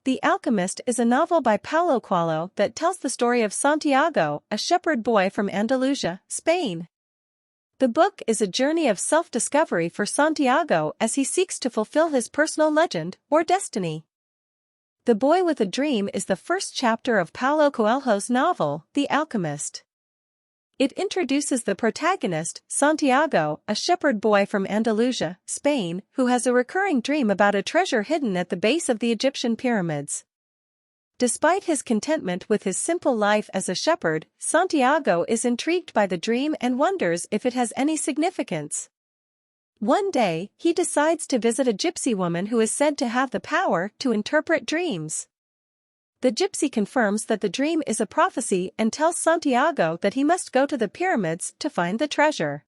The Alchemist is a novel by Paulo Coelho that tells the story of Santiago, a shepherd boy from Andalusia, Spain. The book is a journey of self-discovery for Santiago as he seeks to fulfill his personal legend, or destiny. The Boy with a Dream is the first chapter of Paulo Coelho's novel, The Alchemist. It introduces the protagonist, Santiago, a shepherd boy from Andalusia, Spain, who has a recurring dream about a treasure hidden at the base of the Egyptian pyramids. Despite his contentment with his simple life as a shepherd, Santiago is intrigued by the dream and wonders if it has any significance. One day, he decides to visit a gypsy woman who is said to have the power to interpret dreams. The gypsy confirms that the dream is a prophecy and tells Santiago that he must go to the pyramids to find the treasure.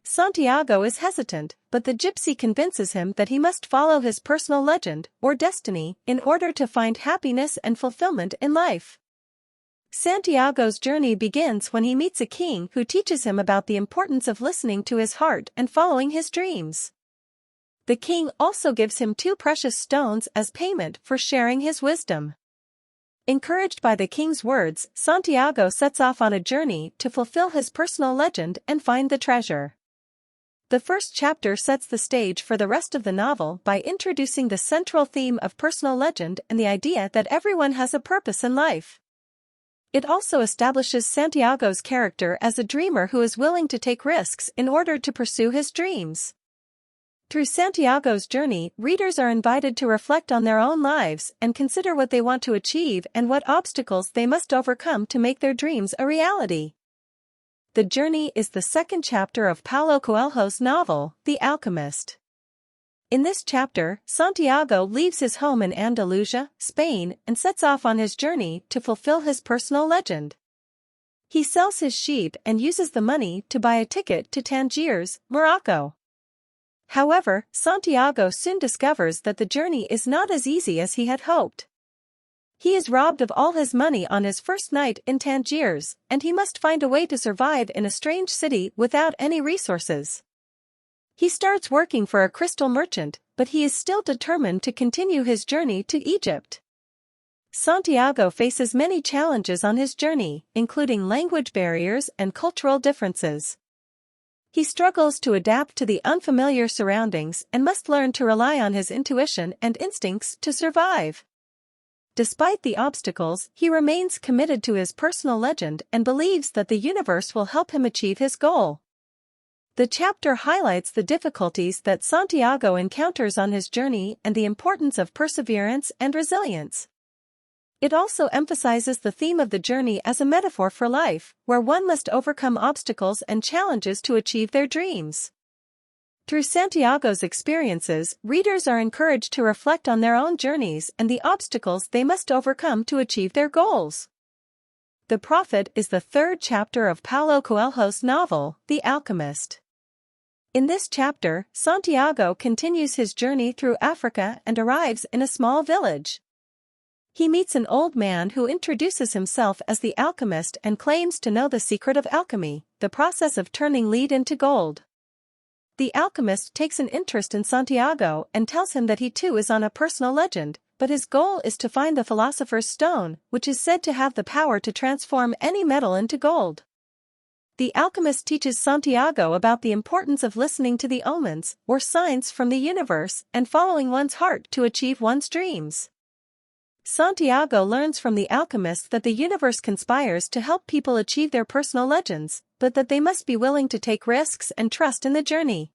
Santiago is hesitant, but the gypsy convinces him that he must follow his personal legend, or destiny, in order to find happiness and fulfillment in life. Santiago's journey begins when he meets a king who teaches him about the importance of listening to his heart and following his dreams. The king also gives him 2 precious stones as payment for sharing his wisdom. Encouraged by the king's words, Santiago sets off on a journey to fulfill his personal legend and find the treasure. The first chapter sets the stage for the rest of the novel by introducing the central theme of personal legend and the idea that everyone has a purpose in life. It also establishes Santiago's character as a dreamer who is willing to take risks in order to pursue his dreams. Through Santiago's journey, readers are invited to reflect on their own lives and consider what they want to achieve and what obstacles they must overcome to make their dreams a reality. The journey is the second chapter of Paulo Coelho's novel, The Alchemist. In this chapter, Santiago leaves his home in Andalusia, Spain, and sets off on his journey to fulfill his personal legend. He sells his sheep and uses the money to buy a ticket to Tangiers, Morocco. However, Santiago soon discovers that the journey is not as easy as he had hoped. He is robbed of all his money on his first night in Tangiers, and he must find a way to survive in a strange city without any resources. He starts working for a crystal merchant, but he is still determined to continue his journey to Egypt. Santiago faces many challenges on his journey, including language barriers and cultural differences. He struggles to adapt to the unfamiliar surroundings and must learn to rely on his intuition and instincts to survive. Despite the obstacles, he remains committed to his personal legend and believes that the universe will help him achieve his goal. The chapter highlights the difficulties that Santiago encounters on his journey and the importance of perseverance and resilience. It also emphasizes the theme of the journey as a metaphor for life, where one must overcome obstacles and challenges to achieve their dreams. Through Santiago's experiences, readers are encouraged to reflect on their own journeys and the obstacles they must overcome to achieve their goals. The Prophet is the third chapter of Paulo Coelho's novel, The Alchemist. In this chapter, Santiago continues his journey through Africa and arrives in a small village. He meets an old man who introduces himself as the alchemist and claims to know the secret of alchemy, the process of turning lead into gold. The alchemist takes an interest in Santiago and tells him that he too is on a personal legend, but his goal is to find the philosopher's stone, which is said to have the power to transform any metal into gold. The alchemist teaches Santiago about the importance of listening to the omens, or signs from the universe, and following one's heart to achieve one's dreams. Santiago learns from the alchemist that the universe conspires to help people achieve their personal legends, but that they must be willing to take risks and trust in the journey.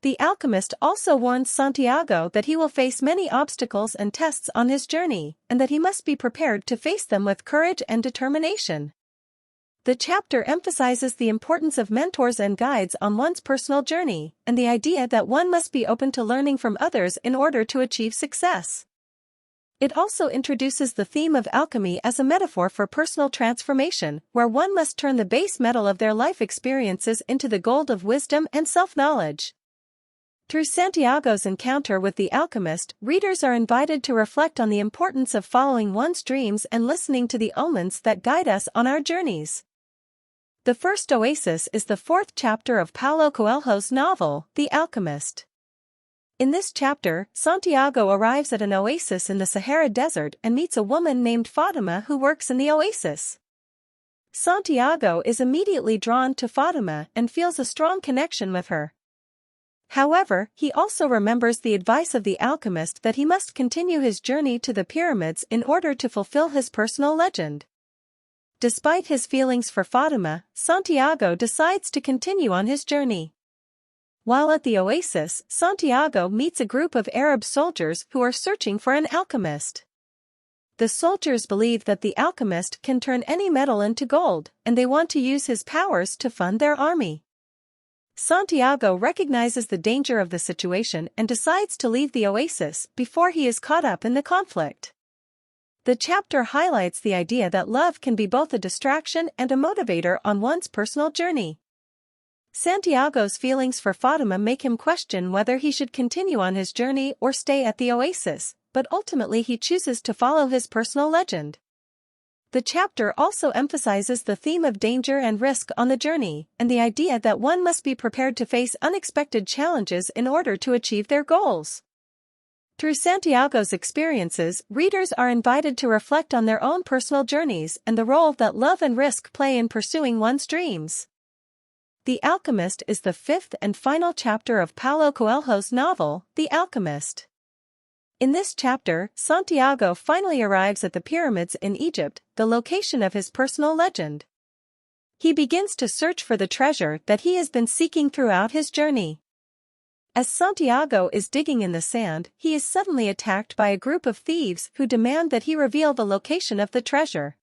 The alchemist also warns Santiago that he will face many obstacles and tests on his journey, and that he must be prepared to face them with courage and determination. The chapter emphasizes the importance of mentors and guides on one's personal journey, and the idea that one must be open to learning from others in order to achieve success. It also introduces the theme of alchemy as a metaphor for personal transformation, where one must turn the base metal of their life experiences into the gold of wisdom and self-knowledge. Through Santiago's encounter with the alchemist, readers are invited to reflect on the importance of following one's dreams and listening to the omens that guide us on our journeys. The first oasis is the fourth chapter of Paulo Coelho's novel, The Alchemist. In this chapter, Santiago arrives at an oasis in the Sahara Desert and meets a woman named Fatima who works in the oasis. Santiago is immediately drawn to Fatima and feels a strong connection with her. However, he also remembers the advice of the alchemist that he must continue his journey to the pyramids in order to fulfill his personal legend. Despite his feelings for Fatima, Santiago decides to continue on his journey. While at the oasis, Santiago meets a group of Arab soldiers who are searching for an alchemist. The soldiers believe that the alchemist can turn any metal into gold, and they want to use his powers to fund their army. Santiago recognizes the danger of the situation and decides to leave the oasis before he is caught up in the conflict. The chapter highlights the idea that love can be both a distraction and a motivator on one's personal journey. Santiago's feelings for Fatima make him question whether he should continue on his journey or stay at the oasis, but ultimately he chooses to follow his personal legend. The chapter also emphasizes the theme of danger and risk on the journey, and the idea that one must be prepared to face unexpected challenges in order to achieve their goals. Through Santiago's experiences, readers are invited to reflect on their own personal journeys and the role that love and risk play in pursuing one's dreams. The Alchemist is the fifth and final chapter of Paulo Coelho's novel, The Alchemist. In this chapter, Santiago finally arrives at the pyramids in Egypt, the location of his personal legend. He begins to search for the treasure that he has been seeking throughout his journey. As Santiago is digging in the sand, he is suddenly attacked by a group of thieves who demand that he reveal the location of the treasure.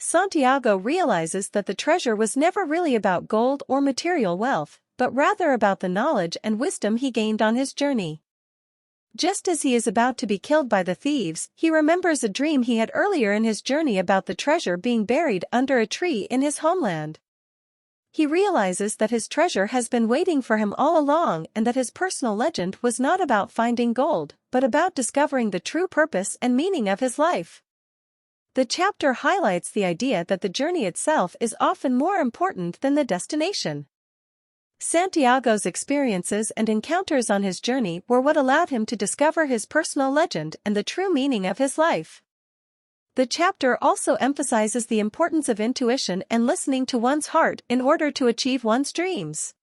Santiago realizes that the treasure was never really about gold or material wealth, but rather about the knowledge and wisdom he gained on his journey. Just as he is about to be killed by the thieves, he remembers a dream he had earlier in his journey about the treasure being buried under a tree in his homeland. He realizes that his treasure has been waiting for him all along and that his personal legend was not about finding gold, but about discovering the true purpose and meaning of his life. The chapter highlights the idea that the journey itself is often more important than the destination. Santiago's experiences and encounters on his journey were what allowed him to discover his personal legend and the true meaning of his life. The chapter also emphasizes the importance of intuition and listening to one's heart in order to achieve one's dreams.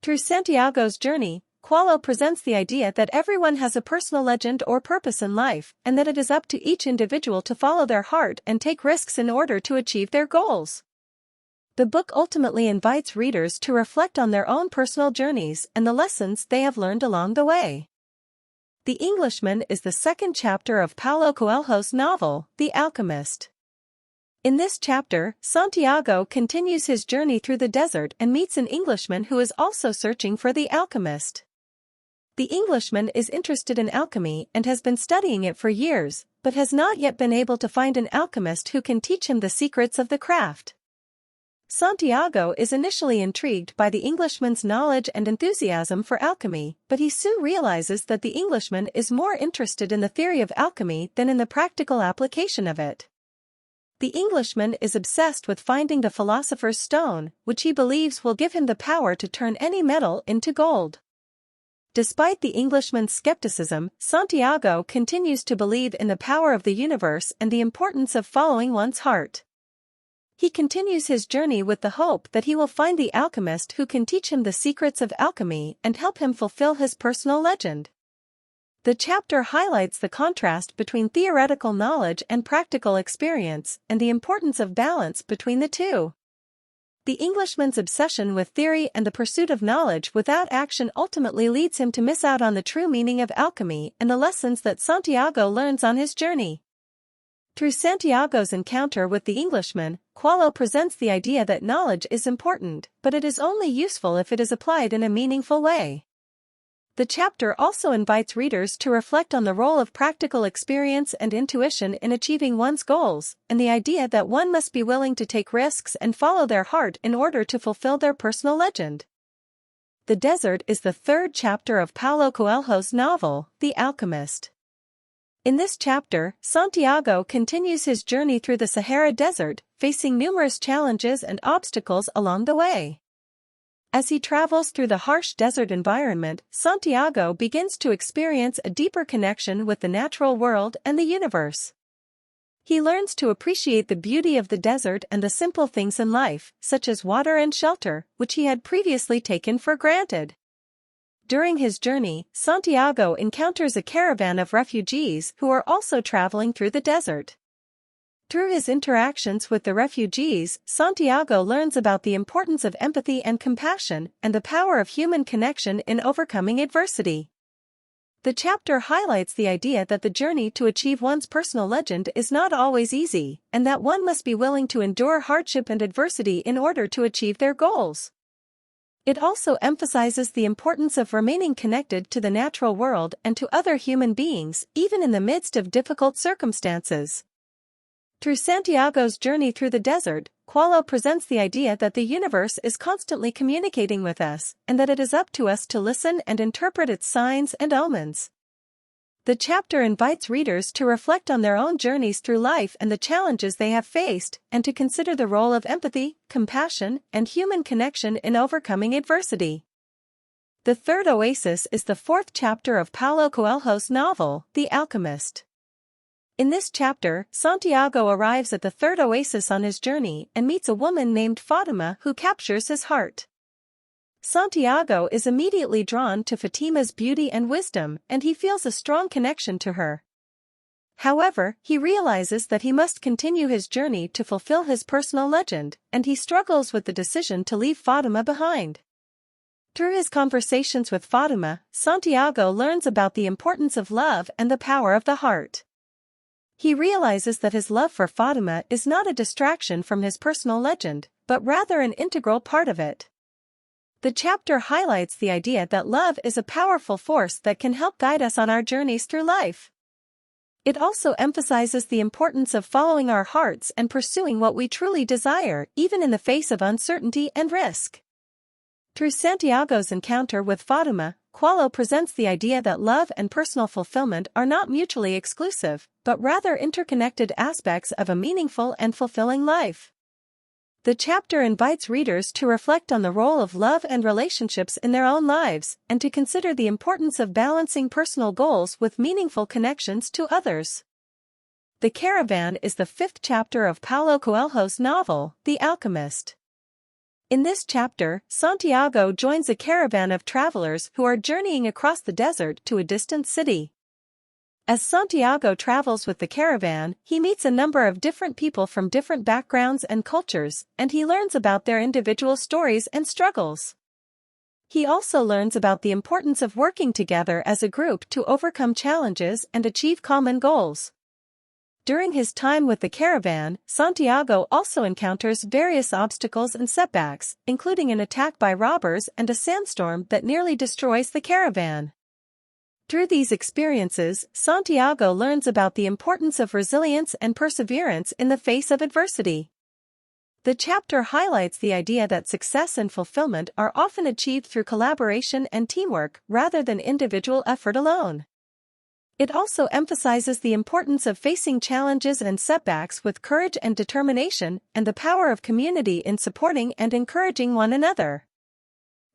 Through Santiago's journey, Coelho presents the idea that everyone has a personal legend or purpose in life, and that it is up to each individual to follow their heart and take risks in order to achieve their goals. The book ultimately invites readers to reflect on their own personal journeys and the lessons they have learned along the way. The Englishman is the second chapter of Paulo Coelho's novel, The Alchemist. In this chapter, Santiago continues his journey through the desert and meets an Englishman who is also searching for the alchemist. The Englishman is interested in alchemy and has been studying it for years, but has not yet been able to find an alchemist who can teach him the secrets of the craft. Santiago is initially intrigued by the Englishman's knowledge and enthusiasm for alchemy, but he soon realizes that the Englishman is more interested in the theory of alchemy than in the practical application of it. The Englishman is obsessed with finding the philosopher's stone, which he believes will give him the power to turn any metal into gold. Despite the Englishman's skepticism, Santiago continues to believe in the power of the universe and the importance of following one's heart. He continues his journey with the hope that he will find the alchemist who can teach him the secrets of alchemy and help him fulfill his personal legend. The chapter highlights the contrast between theoretical knowledge and practical experience, and the importance of balance between the two. The Englishman's obsession with theory and the pursuit of knowledge without action ultimately leads him to miss out on the true meaning of alchemy and the lessons that Santiago learns on his journey. Through Santiago's encounter with the Englishman, Coelho presents the idea that knowledge is important, but it is only useful if it is applied in a meaningful way. The chapter also invites readers to reflect on the role of practical experience and intuition in achieving one's goals, and the idea that one must be willing to take risks and follow their heart in order to fulfill their personal legend. The Desert is the third chapter of Paulo Coelho's novel, The Alchemist. In this chapter, Santiago continues his journey through the Sahara Desert, facing numerous challenges and obstacles along the way. As he travels through the harsh desert environment, Santiago begins to experience a deeper connection with the natural world and the universe. He learns to appreciate the beauty of the desert and the simple things in life, such as water and shelter, which he had previously taken for granted. During his journey, Santiago encounters a caravan of refugees who are also traveling through the desert. Through his interactions with the refugees, Santiago learns about the importance of empathy and compassion and the power of human connection in overcoming adversity. The chapter highlights the idea that the journey to achieve one's personal legend is not always easy, and that one must be willing to endure hardship and adversity in order to achieve their goals. It also emphasizes the importance of remaining connected to the natural world and to other human beings, even in the midst of difficult circumstances. Through Santiago's journey through the desert, Coelho presents the idea that the universe is constantly communicating with us, and that it is up to us to listen and interpret its signs and omens. The chapter invites readers to reflect on their own journeys through life and the challenges they have faced, and to consider the role of empathy, compassion, and human connection in overcoming adversity. The third oasis is the fourth chapter of Paulo Coelho's novel, The Alchemist. In this chapter, Santiago arrives at the third oasis on his journey and meets a woman named Fatima who captures his heart. Santiago is immediately drawn to Fatima's beauty and wisdom, and he feels a strong connection to her. However, he realizes that he must continue his journey to fulfill his personal legend, and he struggles with the decision to leave Fatima behind. Through his conversations with Fatima, Santiago learns about the importance of love and the power of the heart. He realizes that his love for Fatima is not a distraction from his personal legend, but rather an integral part of it. The chapter highlights the idea that love is a powerful force that can help guide us on our journeys through life. It also emphasizes the importance of following our hearts and pursuing what we truly desire, even in the face of uncertainty and risk. Through Santiago's encounter with Fatima, Coelho presents the idea that love and personal fulfillment are not mutually exclusive, but rather interconnected aspects of a meaningful and fulfilling life. The chapter invites readers to reflect on the role of love and relationships in their own lives, and to consider the importance of balancing personal goals with meaningful connections to others. The Caravan is the fifth chapter of Paulo Coelho's novel, The Alchemist. In this chapter, Santiago joins a caravan of travelers who are journeying across the desert to a distant city. As Santiago travels with the caravan, he meets a number of different people from different backgrounds and cultures, and he learns about their individual stories and struggles. He also learns about the importance of working together as a group to overcome challenges and achieve common goals. During his time with the caravan, Santiago also encounters various obstacles and setbacks, including an attack by robbers and a sandstorm that nearly destroys the caravan. Through these experiences, Santiago learns about the importance of resilience and perseverance in the face of adversity. The chapter highlights the idea that success and fulfillment are often achieved through collaboration and teamwork rather than individual effort alone. It also emphasizes the importance of facing challenges and setbacks with courage and determination, and the power of community in supporting and encouraging one another.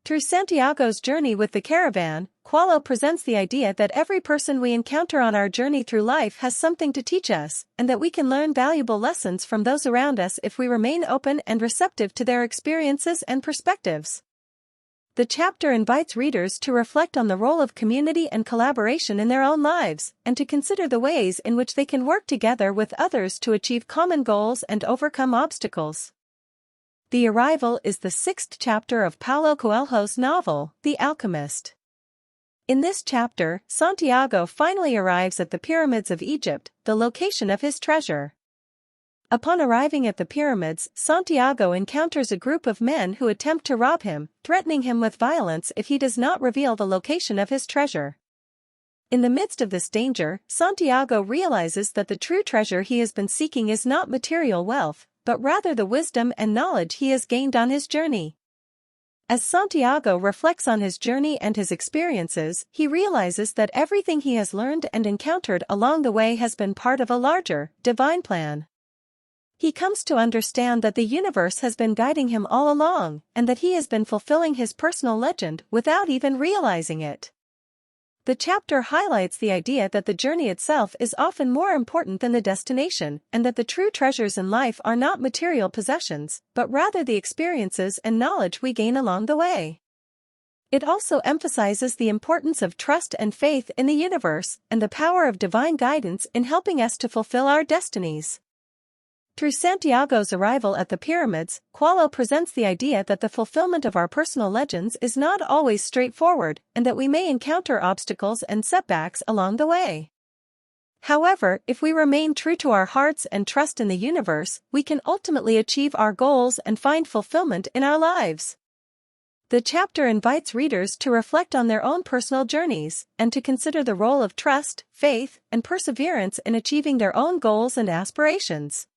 Through Santiago's journey with the caravan, Coelho presents the idea that every person we encounter on our journey through life has something to teach us, and that we can learn valuable lessons from those around us if we remain open and receptive to their experiences and perspectives. The chapter invites readers to reflect on the role of community and collaboration in their own lives, and to consider the ways in which they can work together with others to achieve common goals and overcome obstacles. The Arrival is the sixth chapter of Paulo Coelho's novel, The Alchemist. In this chapter, Santiago finally arrives at the pyramids of Egypt, the location of his treasure. Upon arriving at the pyramids, Santiago encounters a group of men who attempt to rob him, threatening him with violence if he does not reveal the location of his treasure. In the midst of this danger, Santiago realizes that the true treasure he has been seeking is not material wealth, but rather the wisdom and knowledge he has gained on his journey. As Santiago reflects on his journey and his experiences, he realizes that everything he has learned and encountered along the way has been part of a larger, divine plan. He comes to understand that the universe has been guiding him all along, and that he has been fulfilling his personal legend without even realizing it. The chapter highlights the idea that the journey itself is often more important than the destination, and that the true treasures in life are not material possessions, but rather the experiences and knowledge we gain along the way. It also emphasizes the importance of trust and faith in the universe, and the power of divine guidance in helping us to fulfill our destinies. Through Santiago's arrival at the pyramids, Coelho presents the idea that the fulfillment of our personal legends is not always straightforward, and that we may encounter obstacles and setbacks along the way. However, if we remain true to our hearts and trust in the universe, we can ultimately achieve our goals and find fulfillment in our lives. The chapter invites readers to reflect on their own personal journeys, and to consider the role of trust, faith, and perseverance in achieving their own goals and aspirations.